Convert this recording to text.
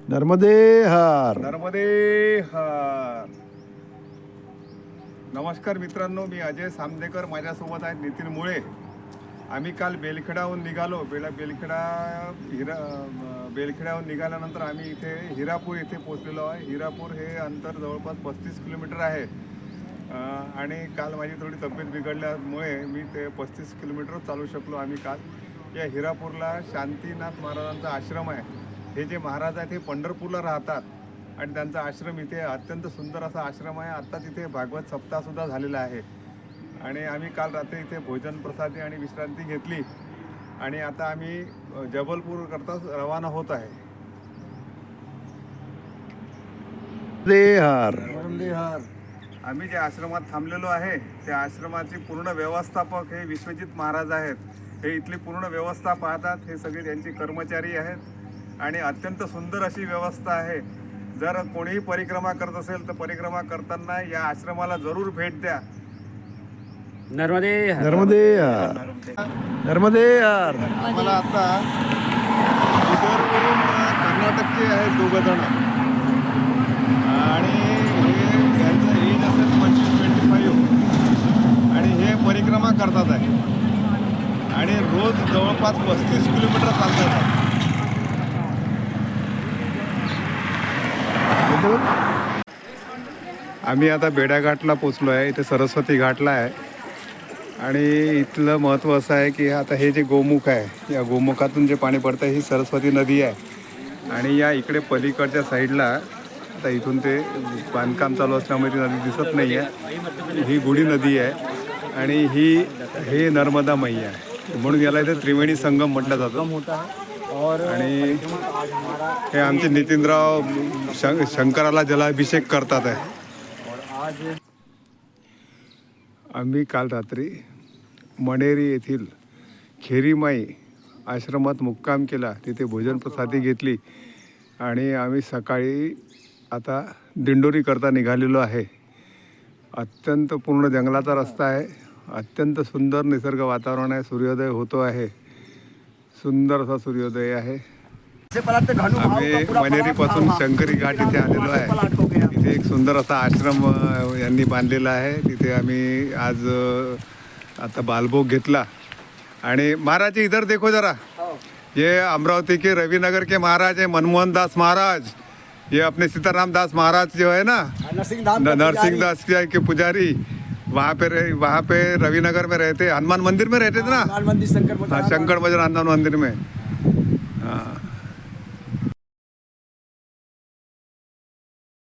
नर्मदे हर. नर्मदे हर. नमस्कार मित्रांनो, मी अजय सामदेकर, माझ्यासोबत आहेत नितीन मुळे. आम्ही काल बेलखेडाहून निघालो. बेलखेड्याहून निघाल्यानंतर आम्ही इथे हिरापूर येथे पोचलेलो आहे. हिरापूर हे अंतर जवळपास 35 किलोमीटर आहे. आणि काल माझी थोडी तब्येत बिघडल्यामुळे मी ते 35 किलोमीटर चालू शकलो. आम्ही काल या हिरापूरला शांतीनाथ महाराजांचा आश्रम आहे. हे जे महाराज आहेत हे पंढरपूरला राहतात आणि त्यांचा आश्रम इथे अत्यंत सुंदर असा आश्रम आहे. आत्ता तिथे भागवत सप्ताहसुद्धा झालेला आहे. आणि आम्ही काल रात्री इथे भोजन प्रसादी आणि विश्रांती घेतली आणि आता आम्ही जबलपूर करता रवाना होत आहे. नर्मदे हर. आम्ही ज्या आश्रमात थांबलेलो आहे त्या आश्रमाचे पूर्ण व्यवस्थापक हे विश्वजित महाराज आहेत. हे इथली पूर्ण व्यवस्था पाहतात. हे सगळे त्यांचे कर्मचारी आहेत आणि अत्यंत सुंदर अशी व्यवस्था आहे. जर कोणीही परिक्रमा करत असेल तर परिक्रमा करताना या आश्रमाला जरूर भेट द्या. नर्मदे हर. नर्मदे हर. नर्मदे हर. मला आता बिदरवरून कर्नाटकचे आहेत 2 जण आणि यांचं एज असेल 25 आणि हे परिक्रमा करतात आहे आणि रोज जवळपास 35 किलोमीटर चालतात. आम्ही आता बेड्याघाटला पोचलो आहे. इथे सरस्वती घाटला आहे आणि इथलं महत्त्व असं आहे की आता हे जे गोमुख आहे, या गोमुखातून जे पाणी पडतं ही सरस्वती नदी आहे. आणि या इकडे पलीकडच्या साईडला आता इथून ते बांधकाम चालू असल्यामुळे ती नदी दिसत नाही आहे. ही गुढी नदी आहे आणि हे नर्मदा मैया आहे, म्हणून याला इथे त्रिवेणी संगम म्हटलं जातं. आणि हे आमचे नितीनराव शंकराला जलाभिषेक करतात आहे. आम्ही काल रात्री मणेरी येथील खेरीमाई आश्रमात मुक्काम केला. तिथे भोजन प्रसादी घेतली आणि आम्ही सकाळी आता दिंडोरी करता निघालेलो आहे. अत्यंत पूर्ण जंगलाचा रस्ता आहे. अत्यंत सुंदर निसर्ग वातावरण आहे. सूर्योदय होतो आहे. सुंदर असा सूर्योदय आहे. आम्ही मणेरीपासून शंकरी घाट इथे आलेलो आहे. इथे एक सुंदर असा आश्रम यांनी बांधलेला आहे. तिथे आम्ही आज आता बालभोग घेतला. आणि महाराज जी इधर देखो जरा, ये अमरावती के रविनगर के महाराज है मनमोहन दास महाराज. ये अपने सीताराम दास महाराज जो है ना, नरसिंह दास के पुजारी, वहाँ पे रविनगर में रहते, हनुमान मंदिर में रहते थे ना, शंकर भजन हनुमान मंदिर में. हाँ,